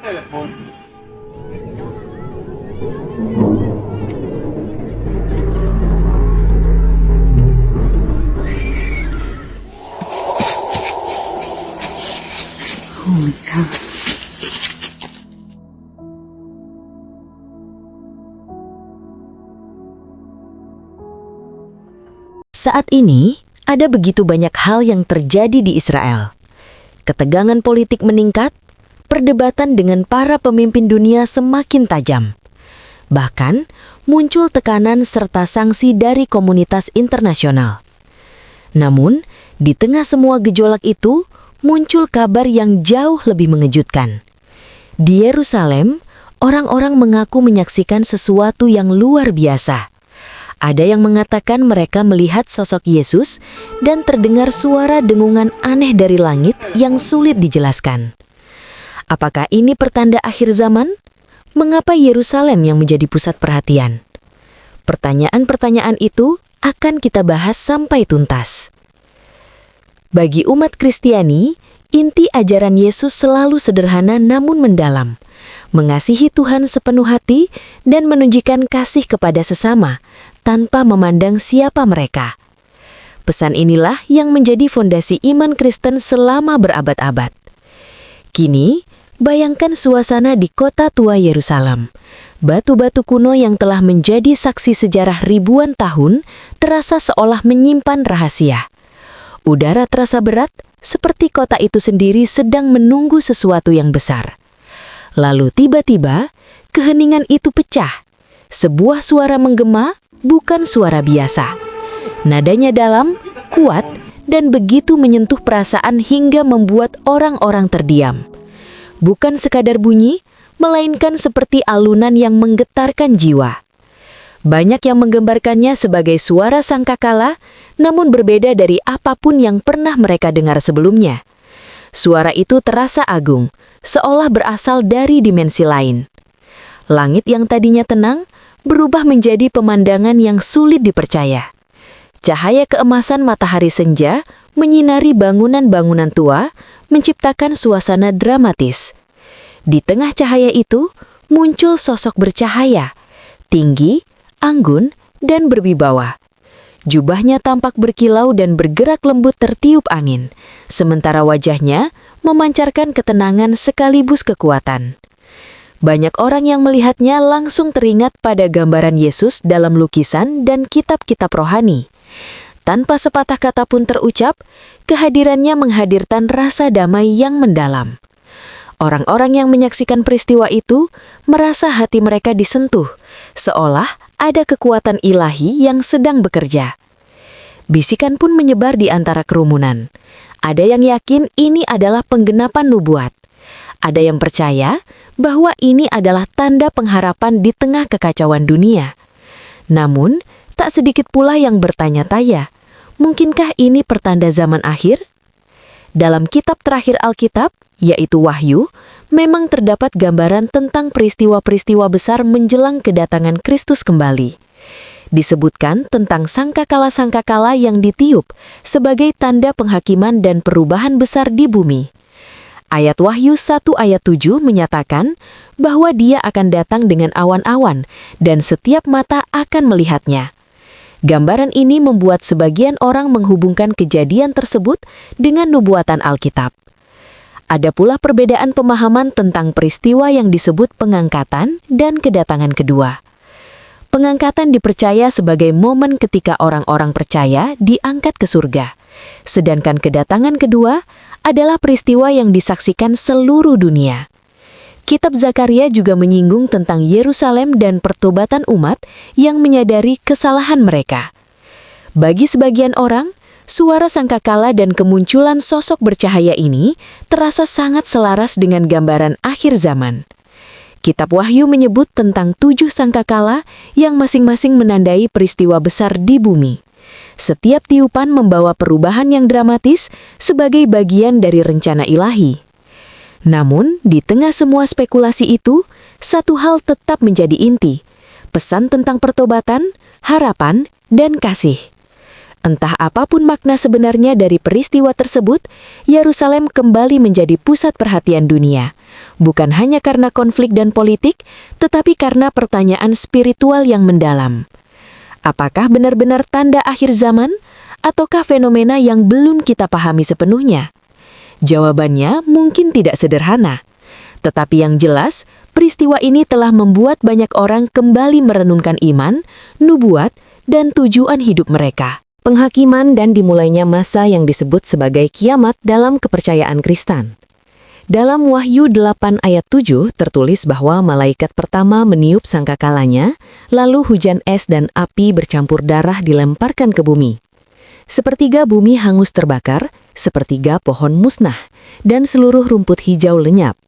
telepon. Oh my God. Saat ini, ada begitu banyak hal yang terjadi di Israel. Ketegangan politik meningkat, perdebatan dengan para pemimpin dunia semakin tajam. Bahkan, muncul tekanan serta sanksi dari komunitas internasional. Namun, di tengah semua gejolak itu, muncul kabar yang jauh lebih mengejutkan. Di Yerusalem, orang-orang mengaku menyaksikan sesuatu yang luar biasa. Ada yang mengatakan mereka melihat sosok Yesus dan terdengar suara dengungan aneh dari langit yang sulit dijelaskan. Apakah ini pertanda akhir zaman? Mengapa Yerusalem yang menjadi pusat perhatian? Pertanyaan-pertanyaan itu akan kita bahas sampai tuntas. Bagi umat Kristiani, inti ajaran Yesus selalu sederhana namun mendalam. Mengasihi Tuhan sepenuh hati dan menunjukkan kasih kepada sesama tanpa memandang siapa mereka. Pesan inilah yang menjadi fondasi iman Kristen selama berabad-abad. Kini, bayangkan suasana di kota tua Yerusalem. Batu-batu kuno yang telah menjadi saksi sejarah ribuan tahun terasa seolah menyimpan rahasia. Udara terasa berat, seperti kota itu sendiri sedang menunggu sesuatu yang besar. Lalu tiba-tiba, keheningan itu pecah. Sebuah suara menggema, bukan suara biasa. Nadanya dalam, kuat, dan begitu menyentuh perasaan hingga membuat orang-orang terdiam. Bukan sekadar bunyi, melainkan seperti alunan yang menggetarkan jiwa. Banyak yang menggambarkannya sebagai suara sangkakala, namun berbeda dari apapun yang pernah mereka dengar sebelumnya. Suara itu terasa agung, seolah berasal dari dimensi lain. Langit yang tadinya tenang, berubah menjadi pemandangan yang sulit dipercaya. Cahaya keemasan matahari senja menyinari bangunan-bangunan tua, menciptakan suasana dramatis. Di tengah cahaya itu, muncul sosok bercahaya, tinggi, anggun, dan berwibawa. Jubahnya tampak berkilau dan bergerak lembut tertiup angin, sementara wajahnya memancarkan ketenangan sekaligus kekuatan. Banyak orang yang melihatnya langsung teringat pada gambaran Yesus dalam lukisan dan kitab-kitab rohani. Tanpa sepatah kata pun terucap, kehadirannya menghadirkan rasa damai yang mendalam. Orang-orang yang menyaksikan peristiwa itu merasa hati mereka disentuh, seolah ada kekuatan ilahi yang sedang bekerja. Bisikan pun menyebar di antara kerumunan. Ada yang yakin ini adalah penggenapan nubuat. Ada yang percaya bahwa ini adalah tanda pengharapan di tengah kekacauan dunia. Namun, tak sedikit pula yang bertanya-tanya, mungkinkah ini pertanda zaman akhir? Dalam kitab terakhir Alkitab, yaitu Wahyu, memang terdapat gambaran tentang peristiwa-peristiwa besar menjelang kedatangan Kristus kembali. Disebutkan tentang sangkakala-sangkakala yang ditiup sebagai tanda penghakiman dan perubahan besar di bumi. Ayat Wahyu 1 ayat 7 menyatakan bahwa Dia akan datang dengan awan-awan dan setiap mata akan melihatnya. Gambaran ini membuat sebagian orang menghubungkan kejadian tersebut dengan nubuatan Alkitab. Ada pula perbedaan pemahaman tentang peristiwa yang disebut pengangkatan dan kedatangan kedua. Pengangkatan dipercaya sebagai momen ketika orang-orang percaya diangkat ke surga. Sedangkan kedatangan kedua adalah peristiwa yang disaksikan seluruh dunia. Kitab Zakaria juga menyinggung tentang Yerusalem dan pertobatan umat yang menyadari kesalahan mereka. Bagi sebagian orang, suara sangkakala dan kemunculan sosok bercahaya ini terasa sangat selaras dengan gambaran akhir zaman. Kitab Wahyu menyebut tentang 7 sangkakala yang masing-masing menandai peristiwa besar di bumi. Setiap tiupan membawa perubahan yang dramatis sebagai bagian dari rencana ilahi. Namun, di tengah semua spekulasi itu, satu hal tetap menjadi inti, pesan tentang pertobatan, harapan, dan kasih. Entah apapun makna sebenarnya dari peristiwa tersebut, Yerusalem kembali menjadi pusat perhatian dunia. Bukan hanya karena konflik dan politik, tetapi karena pertanyaan spiritual yang mendalam. Apakah benar-benar tanda akhir zaman, ataukah fenomena yang belum kita pahami sepenuhnya? Jawabannya mungkin tidak sederhana. Tetapi yang jelas, peristiwa ini telah membuat banyak orang kembali merenungkan iman, nubuat, dan tujuan hidup mereka. Penghakiman dan dimulainya masa yang disebut sebagai kiamat dalam kepercayaan Kristen. Dalam Wahyu 8 ayat 7 tertulis bahwa malaikat pertama meniup sangkakalanya, lalu hujan es dan api bercampur darah dilemparkan ke bumi. Sepertiga bumi hangus terbakar, sepertiga pohon musnah, dan seluruh rumput hijau lenyap.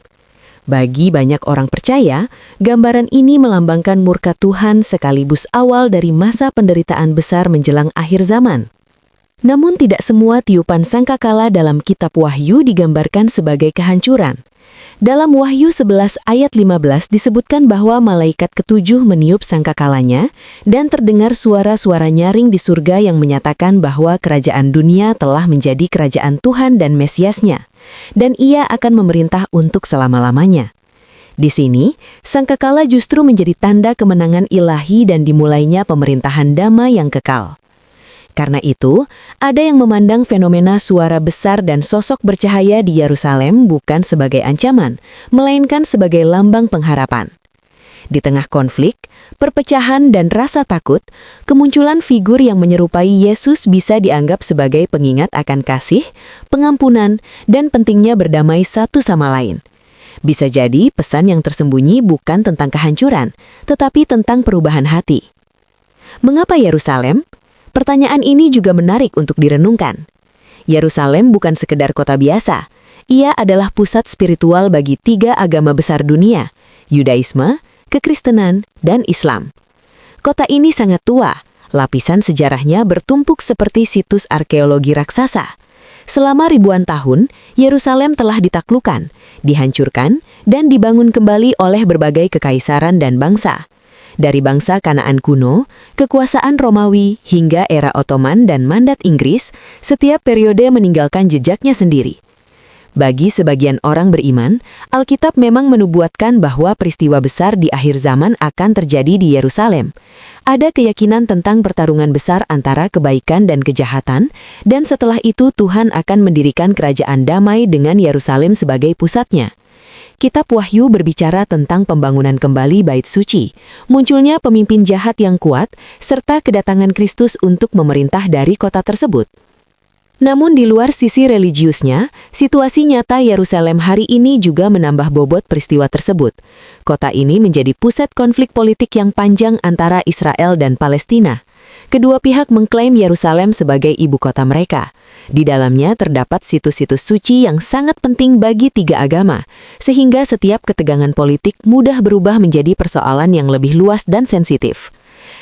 Bagi banyak orang percaya, gambaran ini melambangkan murka Tuhan sekaligus awal dari masa penderitaan besar menjelang akhir zaman. Namun tidak semua tiupan sangkakala dalam kitab Wahyu digambarkan sebagai kehancuran. Dalam Wahyu 11 ayat 15 disebutkan bahwa malaikat ketujuh meniup sangkakalanya dan terdengar suara-suara nyaring di surga yang menyatakan bahwa kerajaan dunia telah menjadi kerajaan Tuhan dan Mesiasnya, dan ia akan memerintah untuk selama-lamanya. Di sini, sangkakala justru menjadi tanda kemenangan ilahi dan dimulainya pemerintahan damai yang kekal. Karena itu, ada yang memandang fenomena suara besar dan sosok bercahaya di Yerusalem bukan sebagai ancaman, melainkan sebagai lambang pengharapan. Di tengah konflik, perpecahan, dan rasa takut, kemunculan figur yang menyerupai Yesus bisa dianggap sebagai pengingat akan kasih, pengampunan, dan pentingnya berdamai satu sama lain. Bisa jadi pesan yang tersembunyi bukan tentang kehancuran, tetapi tentang perubahan hati. Mengapa Yerusalem? Pertanyaan ini juga menarik untuk direnungkan. Yerusalem bukan sekedar kota biasa. Ia adalah pusat spiritual bagi tiga agama besar dunia, Yudaisme, Kekristenan, dan Islam. Kota ini sangat tua, lapisan sejarahnya bertumpuk seperti situs arkeologi raksasa. Selama ribuan tahun, Yerusalem telah ditaklukkan, dihancurkan, dan dibangun kembali oleh berbagai kekaisaran dan bangsa. Dari bangsa Kanaan kuno, kekuasaan Romawi, hingga era Ottoman dan mandat Inggris, setiap periode meninggalkan jejaknya sendiri. Bagi sebagian orang beriman, Alkitab memang menubuatkan bahwa peristiwa besar di akhir zaman akan terjadi di Yerusalem. Ada keyakinan tentang pertarungan besar antara kebaikan dan kejahatan, dan setelah itu Tuhan akan mendirikan kerajaan damai dengan Yerusalem sebagai pusatnya. Kitab Wahyu berbicara tentang pembangunan kembali Bait Suci, munculnya pemimpin jahat yang kuat, serta kedatangan Kristus untuk memerintah dari kota tersebut. Namun di luar sisi religiusnya, situasi nyata Yerusalem hari ini juga menambah bobot peristiwa tersebut. Kota ini menjadi pusat konflik politik yang panjang antara Israel dan Palestina. Kedua pihak mengklaim Yerusalem sebagai ibu kota mereka. Di dalamnya terdapat situs-situs suci yang sangat penting bagi tiga agama, sehingga setiap ketegangan politik mudah berubah menjadi persoalan yang lebih luas dan sensitif.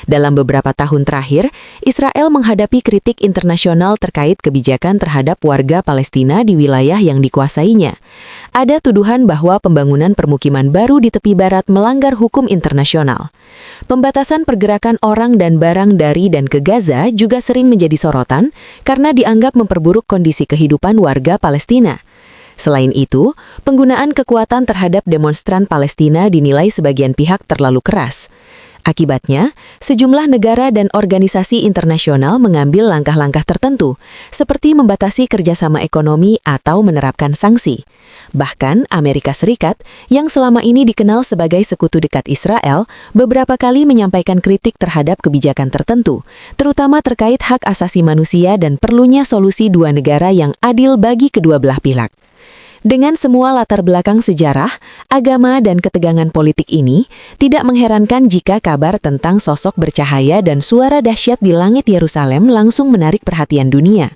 Dalam beberapa tahun terakhir, Israel menghadapi kritik internasional terkait kebijakan terhadap warga Palestina di wilayah yang dikuasainya. Ada tuduhan bahwa pembangunan permukiman baru di tepi barat melanggar hukum internasional. Pembatasan pergerakan orang dan barang dari dan ke Gaza juga sering menjadi sorotan karena dianggap memperburuk kondisi kehidupan warga Palestina. Selain itu, penggunaan kekuatan terhadap demonstran Palestina dinilai sebagian pihak terlalu keras. Akibatnya, sejumlah negara dan organisasi internasional mengambil langkah-langkah tertentu, seperti membatasi kerjasama ekonomi atau menerapkan sanksi. Bahkan, Amerika Serikat, yang selama ini dikenal sebagai sekutu dekat Israel, beberapa kali menyampaikan kritik terhadap kebijakan tertentu, terutama terkait hak asasi manusia dan perlunya solusi dua negara yang adil bagi kedua belah pihak. Dengan semua latar belakang sejarah, agama, dan ketegangan politik ini, tidak mengherankan jika kabar tentang sosok bercahaya dan suara dahsyat di langit Yerusalem langsung menarik perhatian dunia.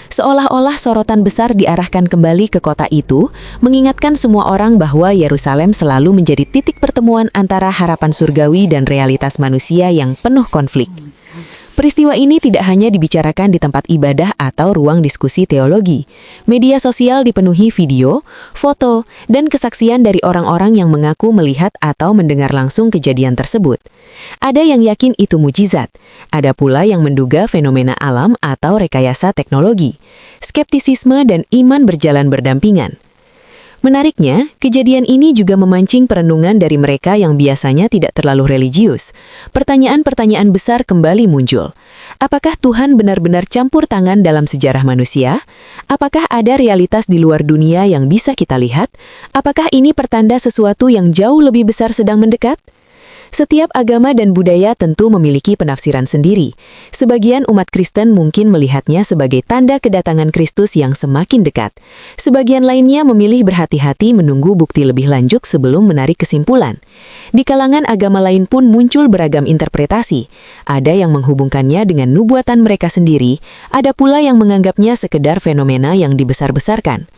Seolah-olah sorotan besar diarahkan kembali ke kota itu, mengingatkan semua orang bahwa Yerusalem selalu menjadi titik pertemuan antara harapan surgawi dan realitas manusia yang penuh konflik. Peristiwa ini tidak hanya dibicarakan di tempat ibadah atau ruang diskusi teologi. Media sosial dipenuhi video, foto, dan kesaksian dari orang-orang yang mengaku melihat atau mendengar langsung kejadian tersebut. Ada yang yakin itu mujizat, ada pula yang menduga fenomena alam atau rekayasa teknologi. Skeptisisme dan iman berjalan berdampingan. Menariknya, kejadian ini juga memancing perenungan dari mereka yang biasanya tidak terlalu religius. Pertanyaan-pertanyaan besar kembali muncul. Apakah Tuhan benar-benar campur tangan dalam sejarah manusia? Apakah ada realitas di luar dunia yang bisa kita lihat? Apakah ini pertanda sesuatu yang jauh lebih besar sedang mendekat? Setiap agama dan budaya tentu memiliki penafsiran sendiri. Sebagian umat Kristen mungkin melihatnya sebagai tanda kedatangan Kristus yang semakin dekat. Sebagian lainnya memilih berhati-hati menunggu bukti lebih lanjut sebelum menarik kesimpulan. Di kalangan agama lain pun muncul beragam interpretasi. Ada yang menghubungkannya dengan nubuatan mereka sendiri, ada pula yang menganggapnya sekedar fenomena yang dibesar-besarkan.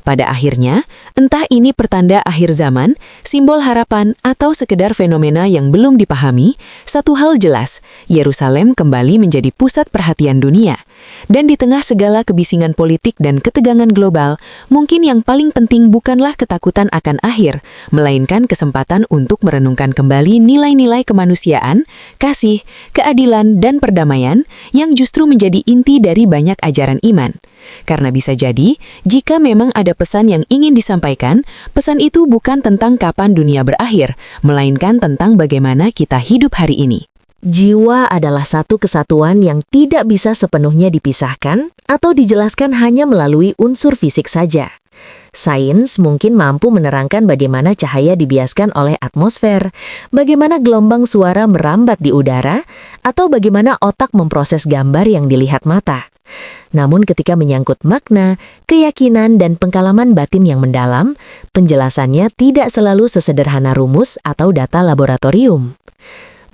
Pada akhirnya, entah ini pertanda akhir zaman, simbol harapan, atau sekedar fenomena yang belum dipahami, satu hal jelas, Yerusalem kembali menjadi pusat perhatian dunia. Dan di tengah segala kebisingan politik dan ketegangan global, mungkin yang paling penting bukanlah ketakutan akan akhir, melainkan kesempatan untuk merenungkan kembali nilai-nilai kemanusiaan, kasih, keadilan, dan perdamaian yang justru menjadi inti dari banyak ajaran iman. Karena bisa jadi, jika memang ada pesan yang ingin disampaikan, pesan itu bukan tentang kapan dunia berakhir, melainkan tentang bagaimana kita hidup hari ini. Jiwa adalah satu kesatuan yang tidak bisa sepenuhnya dipisahkan atau dijelaskan hanya melalui unsur fisik saja. Sains mungkin mampu menerangkan bagaimana cahaya dibiaskan oleh atmosfer, bagaimana gelombang suara merambat di udara, atau bagaimana otak memproses gambar yang dilihat mata. Namun ketika menyangkut makna, keyakinan, dan pengalaman batin yang mendalam, penjelasannya tidak selalu sesederhana rumus atau data laboratorium.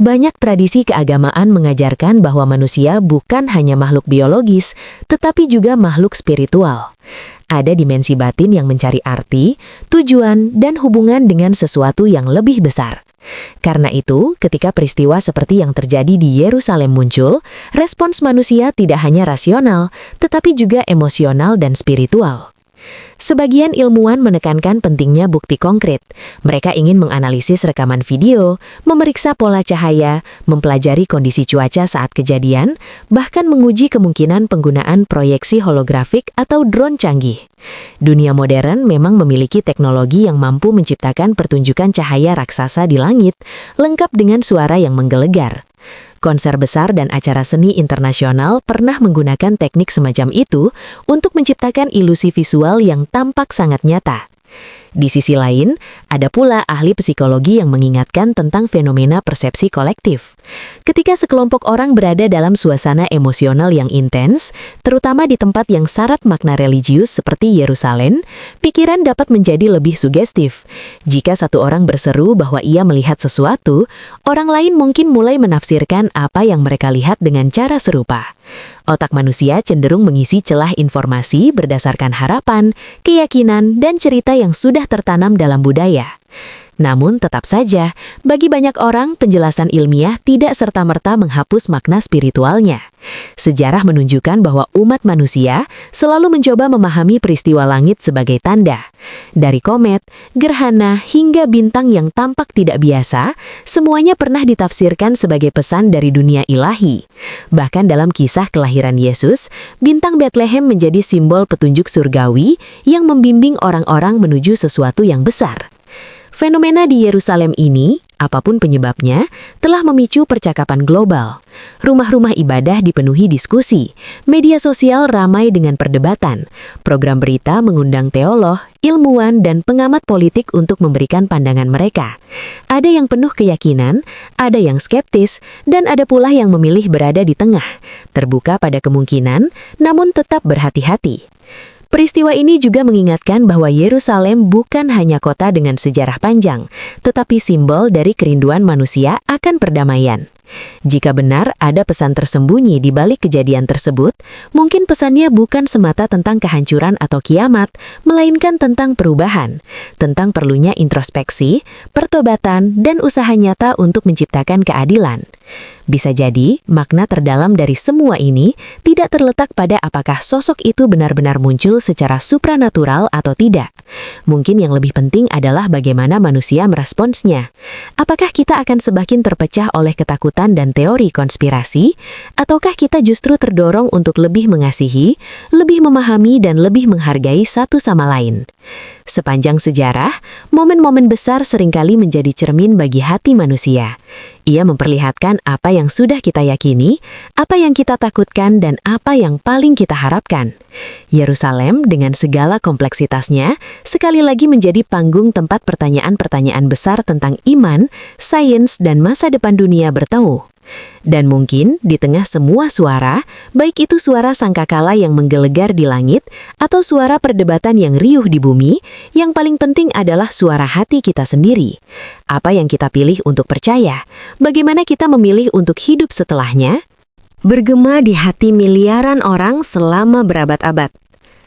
Banyak tradisi keagamaan mengajarkan bahwa manusia bukan hanya makhluk biologis, tetapi juga makhluk spiritual. Ada dimensi batin yang mencari arti, tujuan, dan hubungan dengan sesuatu yang lebih besar. Karena itu, ketika peristiwa seperti yang terjadi di Yerusalem muncul, respons manusia tidak hanya rasional, tetapi juga emosional dan spiritual. Sebagian ilmuwan menekankan pentingnya bukti konkret. Mereka ingin menganalisis rekaman video, memeriksa pola cahaya, mempelajari kondisi cuaca saat kejadian, bahkan menguji kemungkinan penggunaan proyeksi holografik atau drone canggih. Dunia modern memang memiliki teknologi yang mampu menciptakan pertunjukan cahaya raksasa di langit, lengkap dengan suara yang menggelegar. Konser besar dan acara seni internasional pernah menggunakan teknik semacam itu untuk menciptakan ilusi visual yang tampak sangat nyata. Di sisi lain, ada pula ahli psikologi yang mengingatkan tentang fenomena persepsi kolektif. Ketika sekelompok orang berada dalam suasana emosional yang intens, terutama di tempat yang syarat makna religius seperti Yerusalem, pikiran dapat menjadi lebih sugestif. Jika satu orang berseru bahwa ia melihat sesuatu, orang lain mungkin mulai menafsirkan apa yang mereka lihat dengan cara serupa. Otak manusia cenderung mengisi celah informasi berdasarkan harapan, keyakinan, dan cerita yang sudah tertanam dalam budaya. Namun tetap saja, bagi banyak orang penjelasan ilmiah tidak serta-merta menghapus makna spiritualnya. Sejarah menunjukkan bahwa umat manusia selalu mencoba memahami peristiwa langit sebagai tanda. Dari komet, gerhana, hingga bintang yang tampak tidak biasa, semuanya pernah ditafsirkan sebagai pesan dari dunia ilahi. Bahkan dalam kisah kelahiran Yesus, bintang Betlehem menjadi simbol petunjuk surgawi yang membimbing orang-orang menuju sesuatu yang besar. Fenomena di Yerusalem ini, apapun penyebabnya, telah memicu percakapan global. Rumah-rumah ibadah dipenuhi diskusi, media sosial ramai dengan perdebatan, program berita mengundang teolog, ilmuwan, dan pengamat politik untuk memberikan pandangan mereka. Ada yang penuh keyakinan, ada yang skeptis, dan ada pula yang memilih berada di tengah, terbuka pada kemungkinan, namun tetap berhati-hati. Peristiwa ini juga mengingatkan bahwa Yerusalem bukan hanya kota dengan sejarah panjang, tetapi simbol dari kerinduan manusia akan perdamaian. Jika benar ada pesan tersembunyi di balik kejadian tersebut, mungkin pesannya bukan semata tentang kehancuran atau kiamat, melainkan tentang perubahan, tentang perlunya introspeksi, pertobatan, dan usaha nyata untuk menciptakan keadilan. Bisa jadi, makna terdalam dari semua ini tidak terletak pada apakah sosok itu benar-benar muncul secara supranatural atau tidak. Mungkin yang lebih penting adalah bagaimana manusia meresponsnya. Apakah kita akan semakin terpecah oleh ketakutan dan teori konspirasi, ataukah kita justru terdorong untuk lebih mengasihi, lebih memahami, dan lebih menghargai satu sama lain? Sepanjang sejarah, momen-momen besar seringkali menjadi cermin bagi hati manusia. Ia memperlihatkan apa yang sudah kita yakini, apa yang kita takutkan, dan apa yang paling kita harapkan. Yerusalem dengan segala kompleksitasnya sekali lagi menjadi panggung tempat pertanyaan-pertanyaan besar tentang iman, sains, dan masa depan dunia bertemu. Dan mungkin di tengah semua suara, baik itu suara sangkakala yang menggelegar di langit atau suara perdebatan yang riuh di bumi, yang paling penting adalah suara hati kita sendiri. Apa yang kita pilih untuk percaya? Bagaimana kita memilih untuk hidup setelahnya? Bergema di hati miliaran orang selama berabad-abad.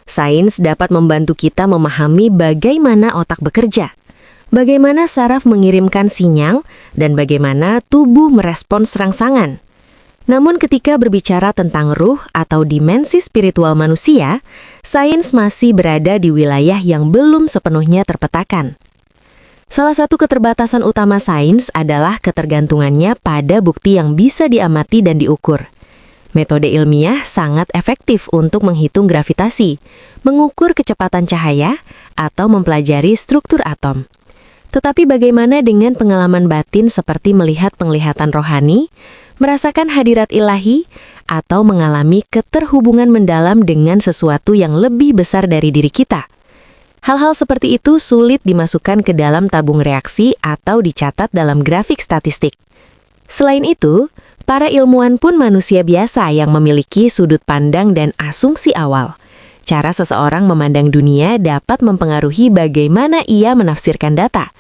Sains dapat membantu kita memahami bagaimana otak bekerja, bagaimana saraf mengirimkan sinyal, dan bagaimana tubuh merespons rangsangan. Namun ketika berbicara tentang ruh atau dimensi spiritual manusia, sains masih berada di wilayah yang belum sepenuhnya terpetakan. Salah satu keterbatasan utama sains adalah ketergantungannya pada bukti yang bisa diamati dan diukur. Metode ilmiah sangat efektif untuk menghitung gravitasi, mengukur kecepatan cahaya, atau mempelajari struktur atom. Tetapi bagaimana dengan pengalaman batin seperti melihat penglihatan rohani, merasakan hadirat ilahi, atau mengalami keterhubungan mendalam dengan sesuatu yang lebih besar dari diri kita? Hal-hal seperti itu sulit dimasukkan ke dalam tabung reaksi atau dicatat dalam grafik statistik. Selain itu, para ilmuwan pun manusia biasa yang memiliki sudut pandang dan asumsi awal. Cara seseorang memandang dunia dapat mempengaruhi bagaimana ia menafsirkan data.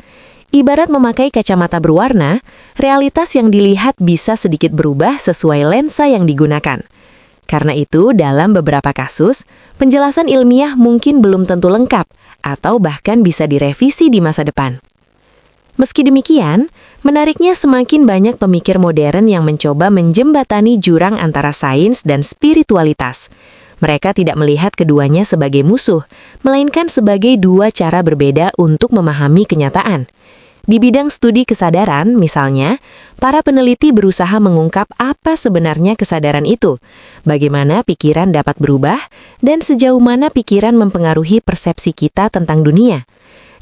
Ibarat memakai kacamata berwarna, realitas yang dilihat bisa sedikit berubah sesuai lensa yang digunakan. Karena itu, dalam beberapa kasus, penjelasan ilmiah mungkin belum tentu lengkap atau bahkan bisa direvisi di masa depan. Meski demikian, menariknya semakin banyak pemikir modern yang mencoba menjembatani jurang antara sains dan spiritualitas. Mereka tidak melihat keduanya sebagai musuh, melainkan sebagai dua cara berbeda untuk memahami kenyataan. Di bidang studi kesadaran, misalnya, para peneliti berusaha mengungkap apa sebenarnya kesadaran itu, bagaimana pikiran dapat berubah, dan sejauh mana pikiran mempengaruhi persepsi kita tentang dunia.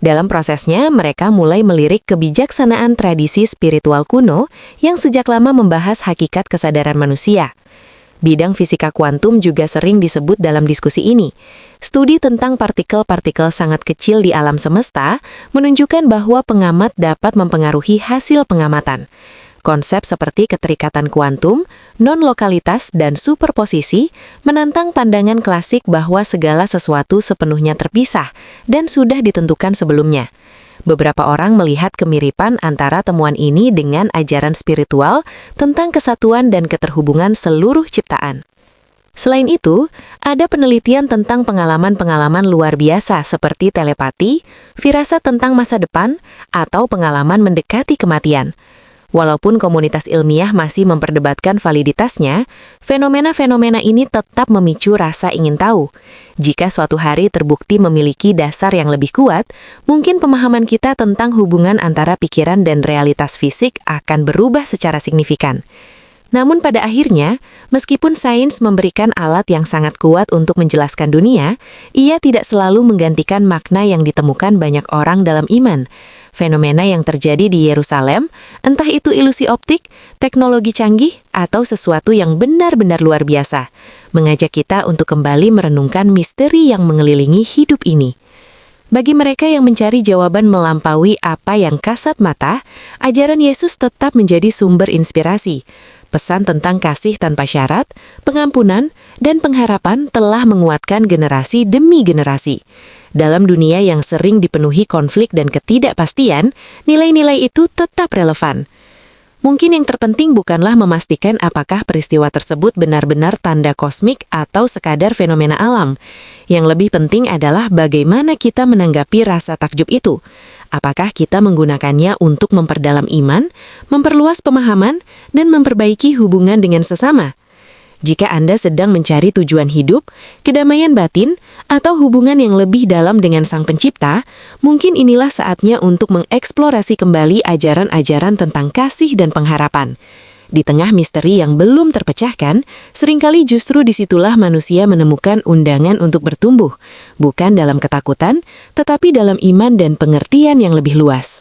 Dalam prosesnya, mereka mulai melirik kebijaksanaan tradisi spiritual kuno yang sejak lama membahas hakikat kesadaran manusia. Bidang fisika kuantum juga sering disebut dalam diskusi ini. Studi tentang partikel-partikel sangat kecil di alam semesta menunjukkan bahwa pengamat dapat mempengaruhi hasil pengamatan. Konsep seperti keterikatan kuantum, non-lokalitas, dan superposisi menantang pandangan klasik bahwa segala sesuatu sepenuhnya terpisah dan sudah ditentukan sebelumnya. Beberapa orang melihat kemiripan antara temuan ini dengan ajaran spiritual tentang kesatuan dan keterhubungan seluruh ciptaan. Selain itu, ada penelitian tentang pengalaman-pengalaman luar biasa seperti telepati, firasat tentang masa depan, atau pengalaman mendekati kematian. Walaupun komunitas ilmiah masih memperdebatkan validitasnya, fenomena-fenomena ini tetap memicu rasa ingin tahu. Jika suatu hari terbukti memiliki dasar yang lebih kuat, mungkin pemahaman kita tentang hubungan antara pikiran dan realitas fisik akan berubah secara signifikan. Namun pada akhirnya, meskipun sains memberikan alat yang sangat kuat untuk menjelaskan dunia, ia tidak selalu menggantikan makna yang ditemukan banyak orang dalam iman. Fenomena yang terjadi di Yerusalem, entah itu ilusi optik, teknologi canggih, atau sesuatu yang benar-benar luar biasa, mengajak kita untuk kembali merenungkan misteri yang mengelilingi hidup ini. Bagi mereka yang mencari jawaban melampaui apa yang kasat mata, ajaran Yesus tetap menjadi sumber inspirasi. Pesan tentang kasih tanpa syarat, pengampunan, dan pengharapan telah menguatkan generasi demi generasi. Dalam dunia yang sering dipenuhi konflik dan ketidakpastian, nilai-nilai itu tetap relevan. Mungkin yang terpenting bukanlah memastikan apakah peristiwa tersebut benar-benar tanda kosmik atau sekadar fenomena alam. Yang lebih penting adalah bagaimana kita menanggapi rasa takjub itu. Apakah kita menggunakannya untuk memperdalam iman, memperluas pemahaman, dan memperbaiki hubungan dengan sesama? Jika Anda sedang mencari tujuan hidup, kedamaian batin, atau hubungan yang lebih dalam dengan Sang Pencipta, mungkin inilah saatnya untuk mengeksplorasi kembali ajaran-ajaran tentang kasih dan pengharapan. Di tengah misteri yang belum terpecahkan, seringkali justru disitulah manusia menemukan undangan untuk bertumbuh, bukan dalam ketakutan, tetapi dalam iman dan pengertian yang lebih luas.